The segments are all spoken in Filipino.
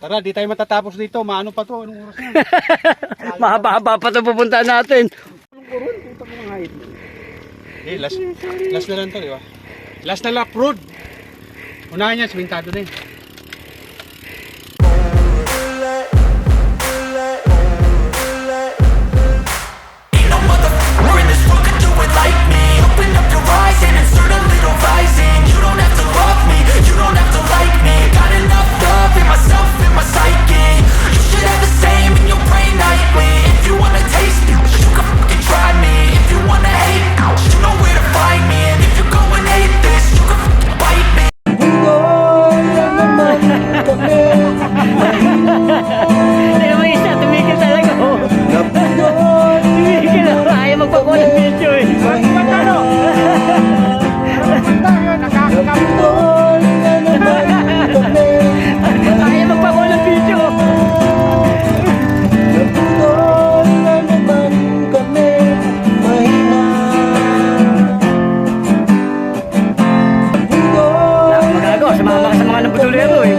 Tara, di tayo matatapos dito. Maano pa to? Anong oras na? Mahaba-haba pa ito pupunta natin. Eh, last na lang to, di ba? Last na lap road. Unahan yan, simintado na yun. Hindi naman isa, tumigil talaga oh. Tumigil oh, ayaw magpakuha ng video eh. Magpantano! Ayaw magpakuha ng video. Magagawa, sumama ka sa mga nabudulero eh.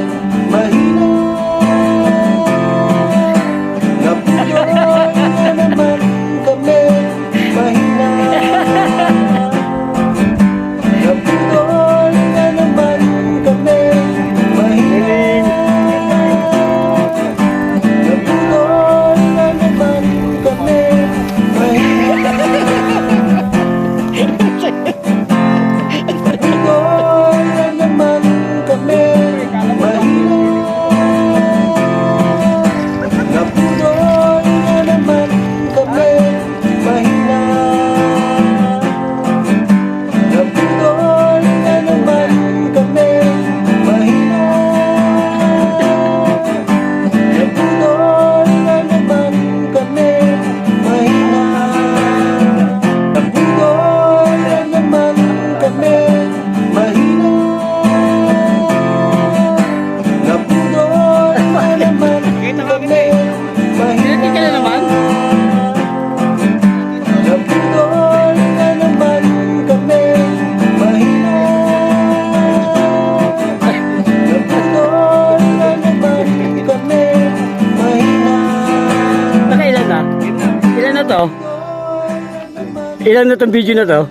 Ilan na itong video na to?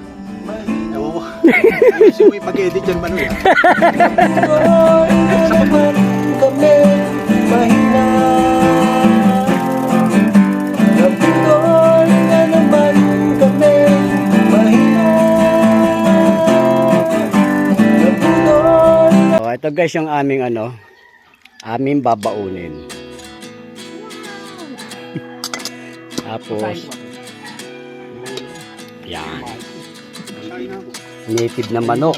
Oo. Gusto mo ipag-edit yan, Manoy. Oh, ito guys yung aming aming babaunin. Tapos yan. Native na manok.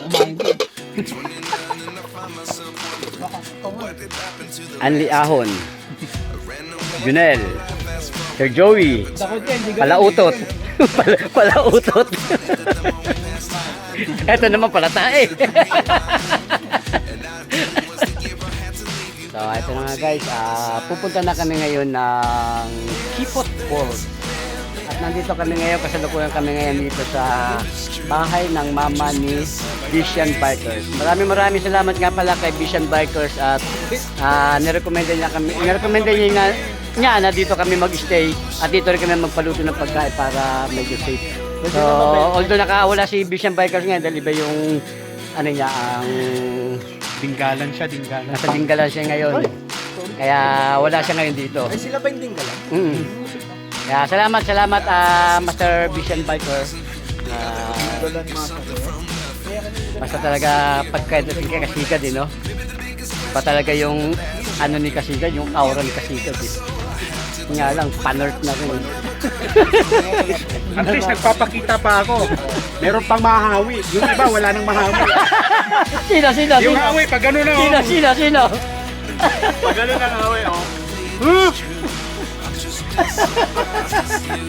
Anli Ahon. Junel. Sir Joey. Palautot. Palautot. Ito naman pala tayo. So ito na nga guys. Pupunta na kami ngayon ng Kipot Falls. At nandito kami ngayon, kasalukuyan kami ngayon dito sa bahay ng mama ni Vision Bikers. Maraming salamat nga pala kay Vision Bikers at nirecommend niya na dito kami mag-stay at dito rin kami magpaluto ng pagkain para medyo safe. So, although nakawala si Vision Bikers ngayon dahil iba yung ang Dinggalan siya, dinggalan. nasa Dinggalan siya ngayon. Kaya wala siya ngayon dito. Ay, sila ba yung Dinggalan? Kaya salamat Master Vision Biker. Basta talaga pagkadating kay Kasigad no? Ba talaga yung ni Kasigad, yung aura ni Kasigad Nga lang, panert na rin. At least nagpapakita pa ako. Meron pang mahawi. Yung iba wala nang mahawi. Sino? Yung hawi, pag gano'n na Sino? Pag gano'n na hawi,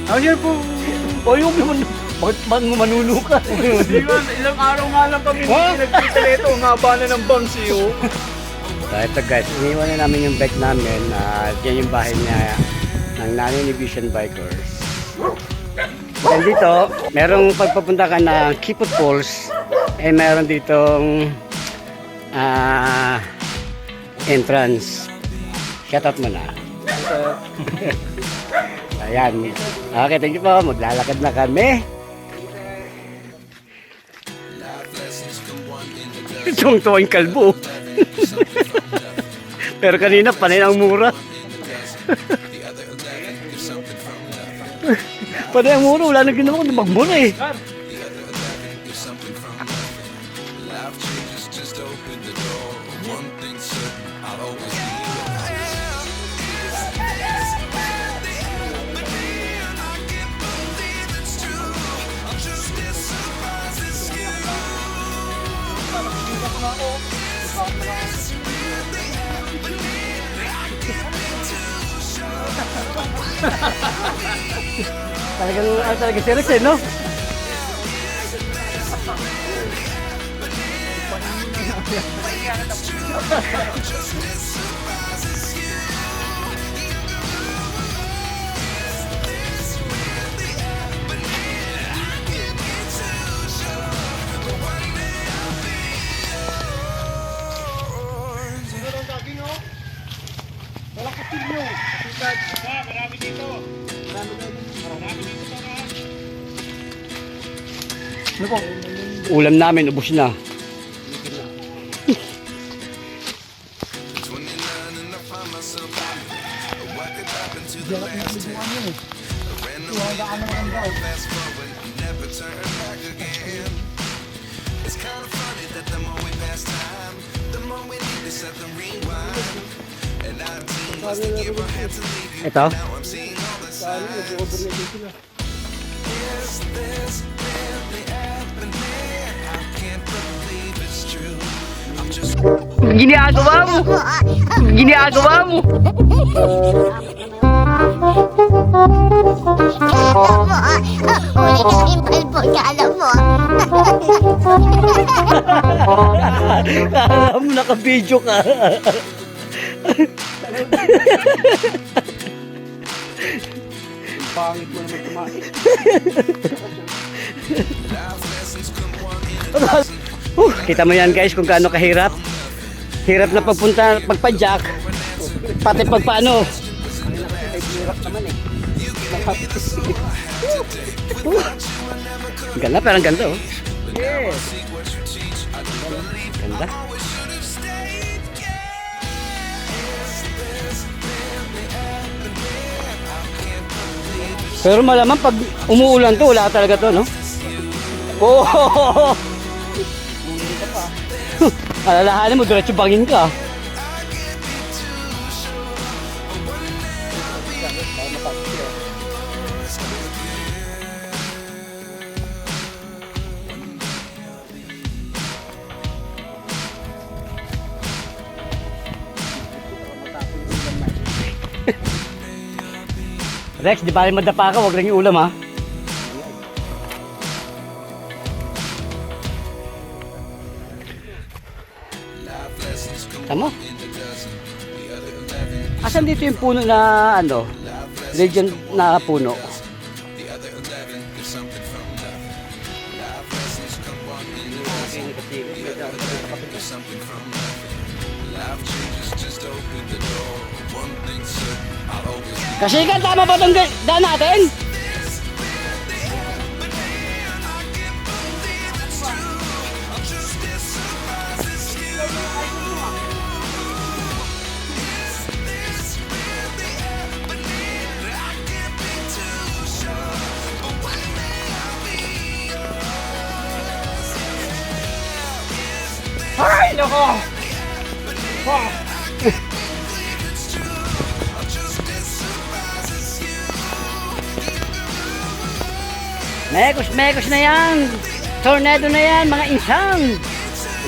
Ayun po. O yung bakit manuno ka? Ilang araw nga lang kami nagkita nito. Ang haba na ng bangsiyo. So ito guys, iniwan na namin yung bike namin. Diyan yung bahay niya ng nanay ni Vision Bikers. And dito, merong pagpapunta ka ng Kipot Falls, meron ditong entrance. Shoutout mo na. Ayan. Okay, thank you po. Maglalakad na kami. Tuwang-tuwa yung kalbo. Pero kanina, panay ang mura. Panay ang mura. Wala na ginawa kung magmura eh. Talagang serious eh, no? Ulam namin, ubos na. Ito? Ginagawa mo! Ginagawa mo! Alam mo. Alam mo, naka-video ka. Pangit mo naman kumain. Kita mo yan guys kung gaano kahirap. Hirap na pagpunta, pagpa-jack. Pati pagpaano. Ganda, parang ganda oh. Yes. Ganda. Pero malaman pag umuulan to, wala talaga to, no? Oh! Alalahanin mo, diretso bangin ka. Rex, di ba rin madapa ka? Huwag lang yung ulam ha. Tama? Asan dito yung puno na ano? Legend na puno. Kasi ka, tama ba itong daan natin? Ay, nako! Wow! Mekos na yan! Tornado na yan, mga insang!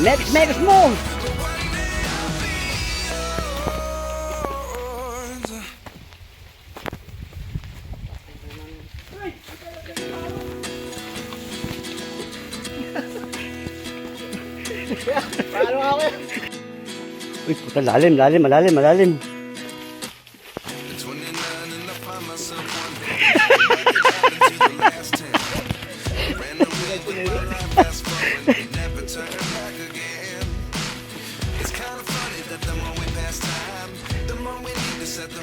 Mekos mo! Paano ako? Uy, puta, malalim. Ito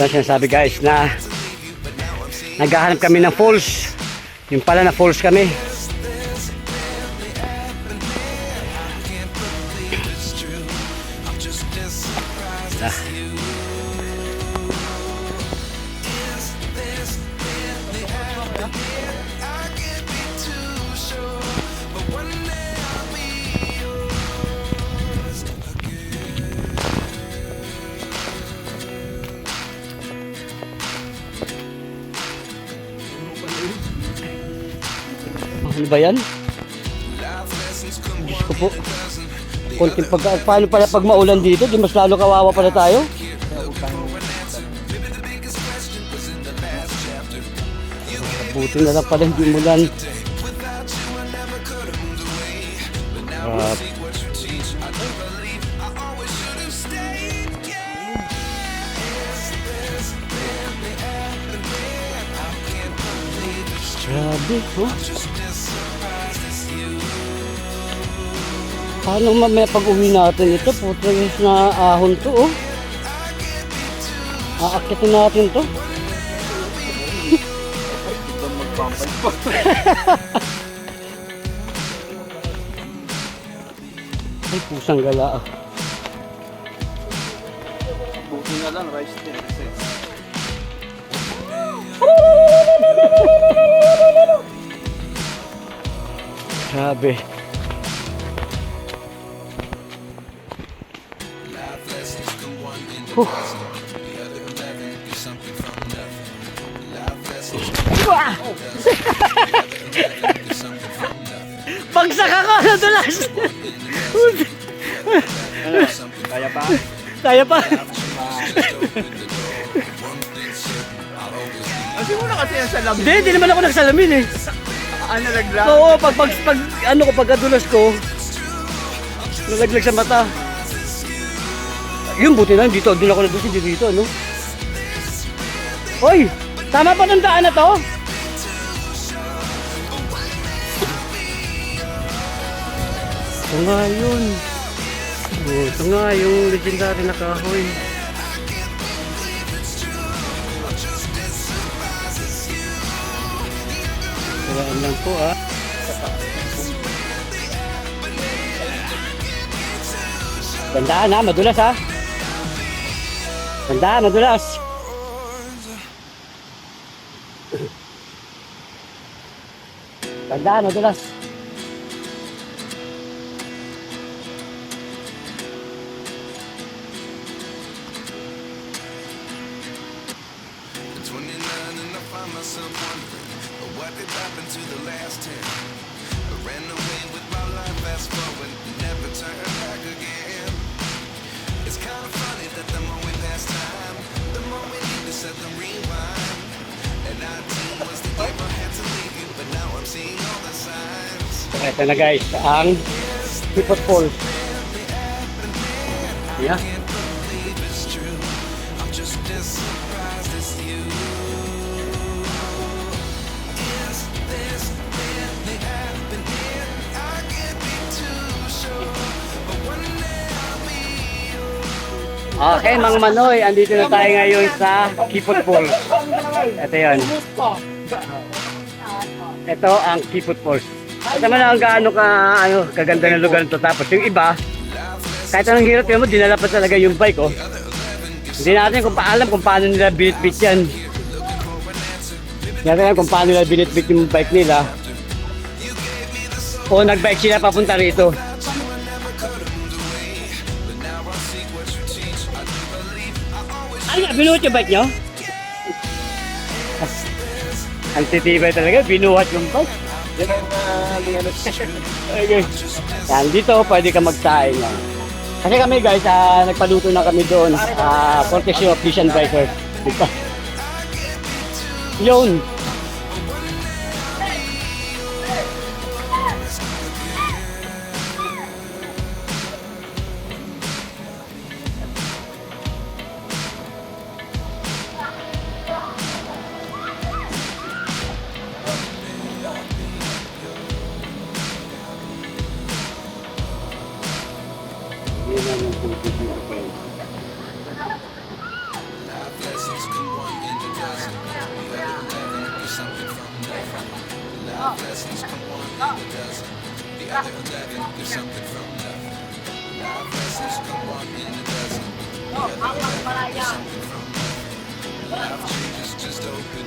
ang sinasabi guys na naghahanap kami ng falls. Yung pala na falls kami. Ah. Ano ba yan? Diyos ko po. Konting paano pala pag maulan dito? Di mas lalo kawawa pala tayo? Buti na lang pala hindi mulan. Grabe, oh. Paano mamaya pag uwi natin ito? Putang na ahon to, oh. Aakitin natin to. Ay, pusang gala, ah. Buti na lang, rice din. Grabe. Huh. Bagsak ako, nadulas. Kaya pa? Kaya pa. Kasi mo na kasi yan sa labi. Hindi naman ako nagsalamin eh. Nalaglag. Oo, pag ano ko, pagkadulas ko, nalaglag sa mata. Yun, buti na, dito ako nadulas, hindi dito, ano? Hoy, tama pa ng daan na to? Ito nga yun. Oh, ito nga yung legendary na kahoy. Kailangan lang po, ah. Tandaan, ha, madulas, ha. Tandaan, madulas. Tandaan, madulas. What did happen to the last 10? I ran away with my life, fast forward, never turn back again. It's kind of funny that the more we pass time, the more we need to set the rewind. And 19 was the year I had to leave you, but now I'm seeing all the signs. Ito na guys, ang Kipot Falls. Yeah. I'm just as surprised as you. Okay mga Manoy, andito na tayo ngayon sa Kipot Falls. Ito yun. Ito ang Kipot Falls. Ito naman ang gaano kaganda ng lugar nito. Tapos yung iba, kahit anong hirap yun mo, dinala pa talaga yung bike, oh. Hindi natin alam kung paano nila binitbit yan. Hindi natin alam kung paano nila binitbit yung bike nila. O nagbike sila papunta rito. Ay, binuhat yung bike nyo? Ang titibay talaga, binuhat yung bike. Okay. Yan, dito pwede ka magsaing. Kasi kami guys, nagpaluto na kami doon. Courtesy of Vision Biker. Yun.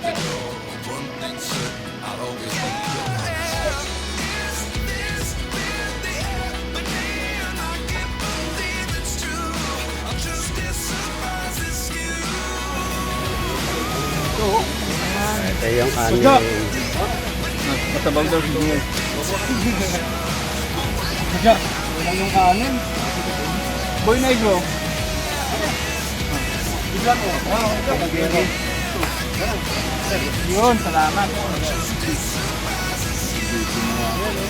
it all. One thing certain, I'll always be your Ito yung aming Matabang daw siguro. Walang yung kanin. Boy Negro. Bigyan mo. Yun, salamat.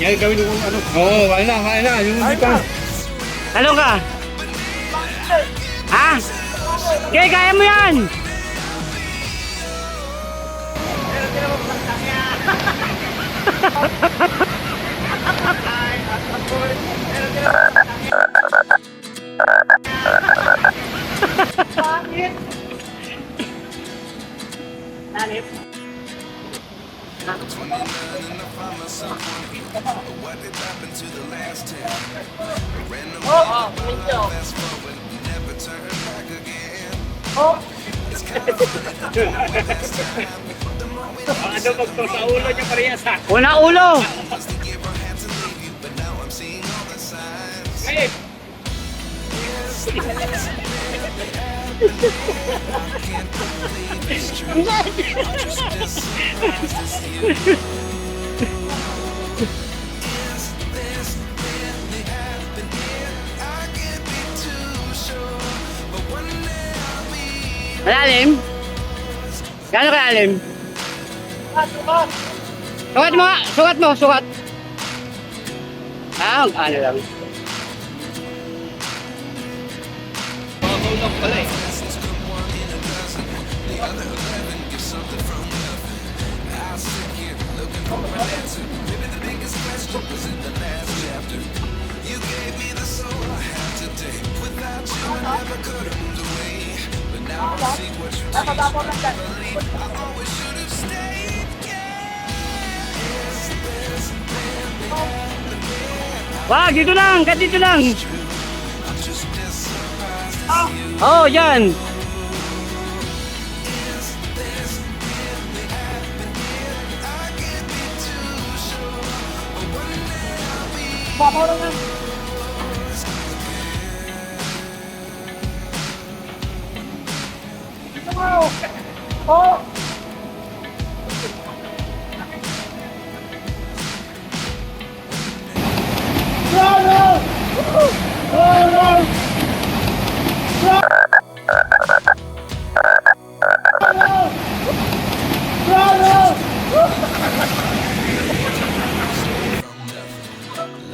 Yan, gawin mo ano. Oo, kain na. Yung hindi pa. Ano ka? Ha? Okay, kaya mo yan! What did happen to the last 10? I ran away with my life, fast forward, never turn back again. It's kind of funny that the more we pass time, the more we Ano pag sa ulo niya parehas ha? Una ulo! was the year I had to leave you, but now I'm seeing all the signs. Ngayon. Malalim? Gano'n kalalim? Sukat mo nga! Sukat! Ah, ano lang. Makakaulog pala eh. You gave me the soul I have today. Without you, I never could have moved away. But now I see what you teach. I believe I always should have stayed. Wag, dito lang! Kat dito lang! Oh, yan!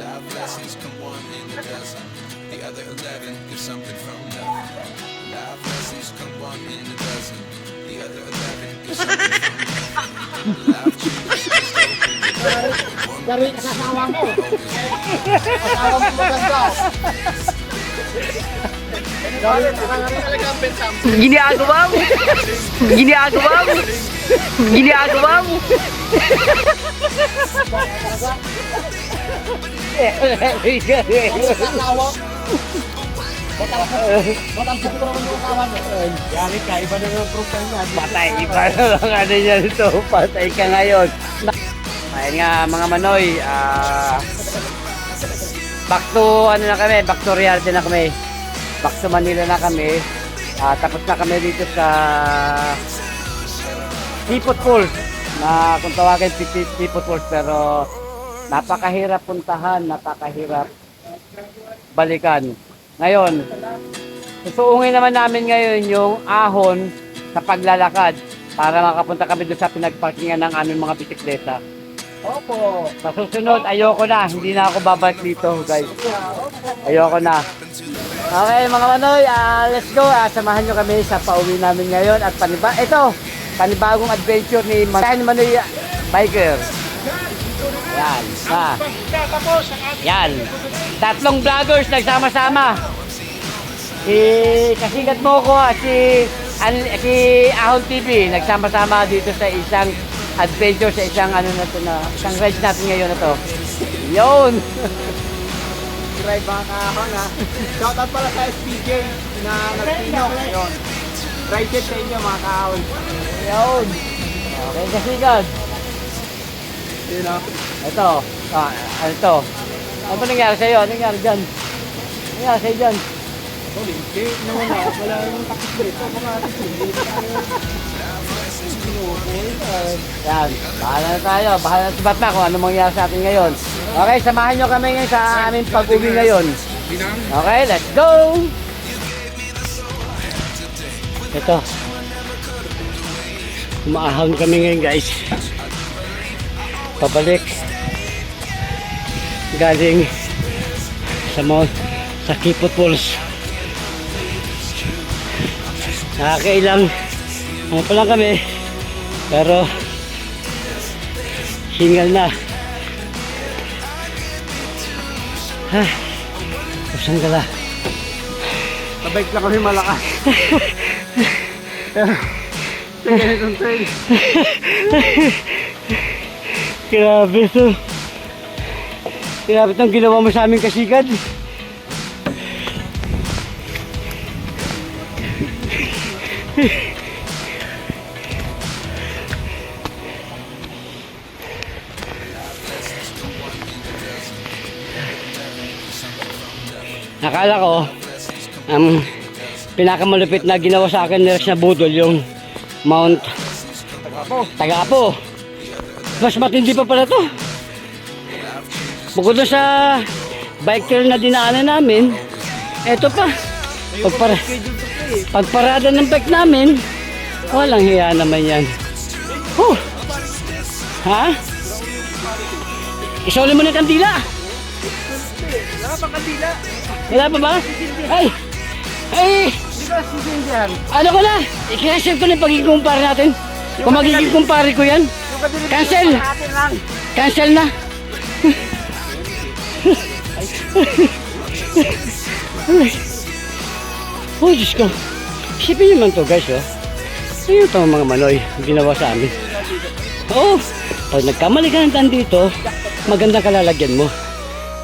Life lessons come one in a dozen. The other 11 give something from nothing. Life lessons come one in a dozen. The other 11 give something from nothing. Life Gawin ka sa asawa mo. Asawa mo maganda. Gawin ka talaga ang bensam. Ginagawa mo! Ginagawa mo! Ginagawa mo! Asawa. Batang puto naman yung asawa mo. Yari ka, iba na ng profile niya. Patay ka na lang ano niya nito. Patay ka ngayon. Ayun nga mga manoy. Back to ano na kami. Back to reality na kami. Back to Manila na kami. Tapos na kami dito sa Seafood Falls. Na kung tawagin Seafood Falls. Pero napakahirap puntahan. Napakahirap balikan. Ngayon, susuungin naman namin ngayon yung ahon sa paglalakad para makapunta kami doon sa pinagparkingan ng aming mga bisikleta. Opo. Sa susunod, ayoko na. Hindi na ako babalik dito, guys. Ayoko na. Okay, mga manoy, let's go. Samahan nyo kami sa pauwi namin ngayon. At panibagong adventure ni Manoy Biker. Yan. Yan. Tatlong vloggers nagsama-sama. Kasigat mo ko si Ahon TV nagsama-sama dito sa isang adventure sa isang isang ride natin ngayon na to. Yun. Drive mga kahon ha. Shoutout pala sa SPJ na nagpino. Yun. Ride it sa inyo mga kahon. Yun. Okay, kasigan. Yun o. Ito. Ito. Ano ba nangyari sa'yo? Ano nangyari dyan? Ano nangyari sa'yo dyan? Sorry, nawala. Wala yung takip dito. Mga Yan. Bahala na tayo. Bahala na si Batman kung ano mangyari sa atin ngayon. Okay, samahan nyo kami ngayon sa aming pag-uwi ngayon. Okay, let's go! Ito. Umaahang kami ngayon guys. Pabalik. Galing sa Kipot Falls. Nakakailang ano pa lang kami. Pero hingal na. Kusang gala. Sabay lang kami malakas. Pero, sa ganitong trail. Grabe to. Grabe itong ginawa mo sa aming kasigad. Nakala ko, pinakamalupit na ginawa sa akin ni Rex na budol yung Mount Tagapo. Mas matindi pa pala to. Bukod doon sa bike trail na dinaanan namin, eto pa. Pagparada ng bike namin, walang hiya naman yan. Ha? Isoli mo na yung kandila. Wala pa kandila. Wala pa ba? Ay! Ano ko na? I-cancel ko na yung pagiging kumpare natin. Kung magiging kumpare ko yan, cancel! Cancel na! Oh, Diyos ko. Isipin nyo man to guys, oh. Ayun ito mga manoy, ginawa sa amin. Oo, pag nagkamali ka ng dito, magandang kalalagyan mo.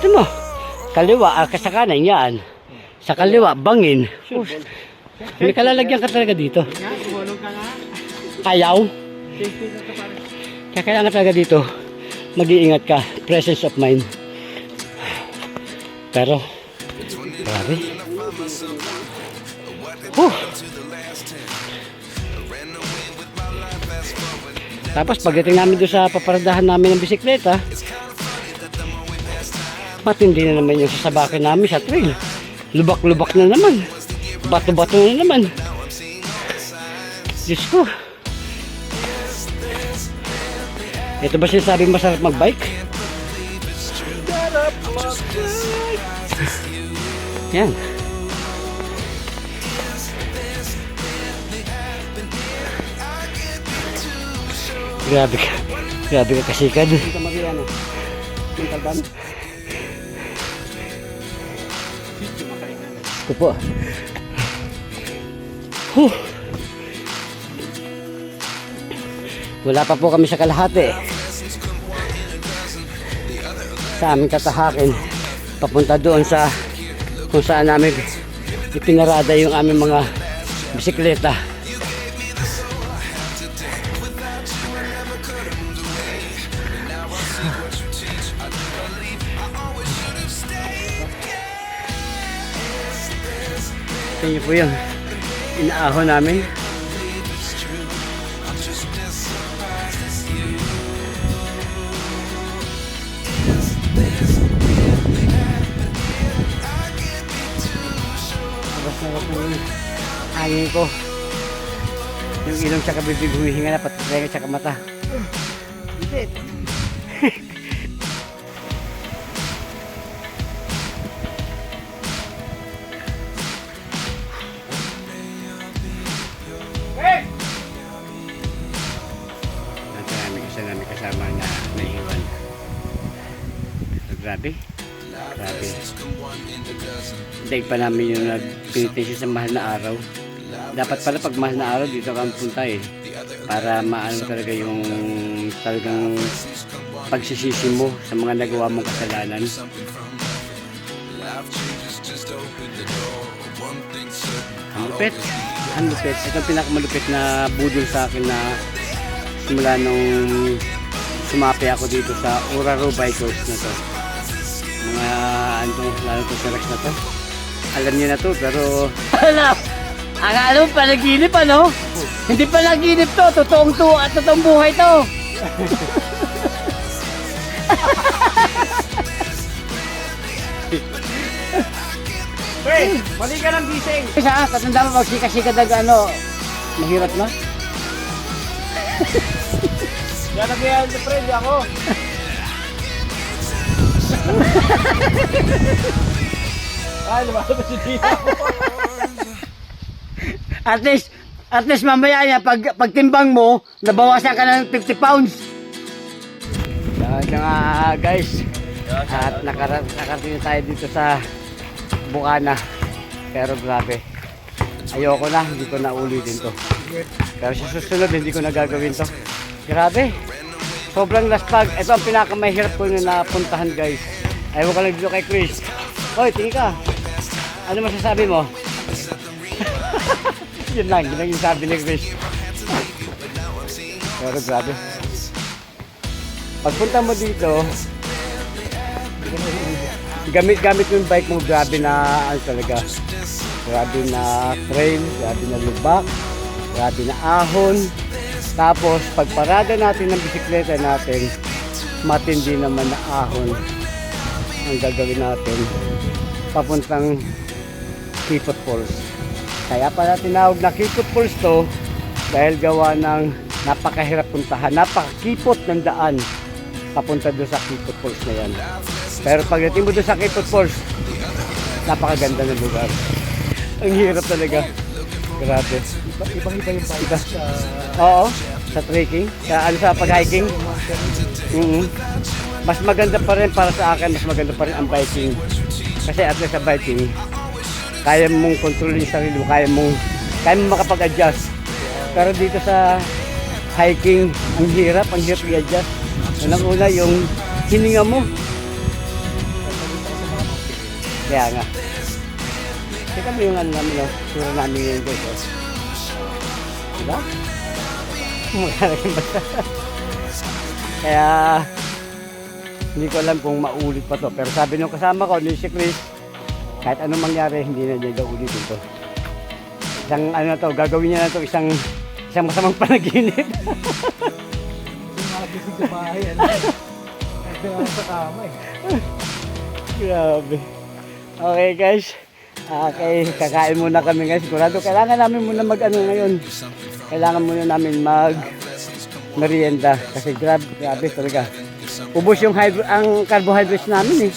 Ito mo, kaliwa, sa kanan yan. Sa kaliwa, bangin. May kalalagyan ka talaga dito. Ayaw. Kaya kailangan talaga dito, mag-iingat ka. Presence of mind. Pero, grabe. Tapos pagdating namin doon sa paparadahan namin ng bisikleta, matindi na naman yung sasabakin namin sa trail. Lubak-lubak na naman. Bato-bato na naman. Diyos ko. Ito ba sinasabing masarap magbike? Yan. Grabe ka. Grabe ka kasikad. Ito mag-iano. Yung kalban. Ito po. Wala pa po kami sa kalahati. Sa aming tatahakin. Papunta doon sa kung saan namin ipinarada yung aming mga bisikleta. Ito nyo po yung inaahon namin. Tapos na po yung hangin ko. Yung ilong tsaka bibig humihinga na pati tayo tsaka mata. Namin kasama na naiwan. Grabe. Grabe. Daig pa namin yung nagpinitin sa mahal na araw. Dapat pala pag mahal na araw dito kang punta eh. Para maano talaga yung talagang pagsisisi mo sa mga nagawa mong kasalanan. Ang lupit. Ang lupit. Ito ang pinakamalupit na budol sa akin na Simula nung sumapi ako dito sa Uraro Bikers na to. Mga ano, lalo to sa Rex na to. Alam niyo na to, pero alam! Akala mo panaginip ano? Hindi panaginip to, totoong buhay to. Pre, mali ka ng gising. Isa, tatanda mo magsika-sika ano, mahirap na. Yan ang kaya sa pre, di ako. Ay, lumalabas si Dito. At least mamaya niya, pagtimbang mo, nabawasan ka ng 50 pounds. Yan nga guys. At nakarating na tayo dito sa Bukana. Pero grabe. Ayoko na, hindi ko na ulitin to. Pero sa susunod, hindi ko na gagawin to. Grabe. Sobrang laspag. Ito ang pinakamahirap ko na napuntahan guys. Ayaw ko lang dito kay Chris. Hoy, tingin ka. Ano masasabi mo? Yun lang yung sabi ni Chris. Pero grabe. Pagpunta mo dito, gamit yung bike mo, grabe na ano talaga. Grabe na trail, grabe na lubak, grabe na ahon. Tapos pagparada natin ng bisikleta natin, matindi naman na ahon ang gagawin natin papuntang Kipot Falls. Kaya pala tinawag na Kipot Falls to dahil gawa ng napakahirap puntahan, napakakipot ng daan papunta doon sa Kipot Falls na yan. Pero pagdating mo doon sa Kipot Falls, napakaganda ng lugar. Ang hirap talaga. Grabe. Ibang-iba yung bike sa... Oo, sa trekking, sa pag-hiking. Mas maganda pa rin para sa akin, mas maganda pa rin ang biking. Kasi at least sa biking, kaya mong kontrolin yung sarili mo, kaya mong makapag-adjust. Pero dito sa hiking, ang hirap i-adjust. Unang-una yung hininga mo. Kaya nga. Kita mo yung ano namin, no? Sura namin ngayon guys. Oh. Diba? Magkakaroon ba? Kaya hindi ko alam kung maulit pa to. Pero sabi nung kasama ko, ni si Chris, kahit anong mangyari, hindi na niya daw ulitin to. Isang ano na to, gagawin niya na to isang masamang panaginip. Nagising sa bahay, ano? Kailangan sa kama eh. Grabe. Okay guys. Okay, kakain muna kami guys. Sigurado kailangan namin muna mag-ano ngayon. Kailangan muna namin merienda kasi grabe talaga. Ubos yung ang carbohydrates namin eh.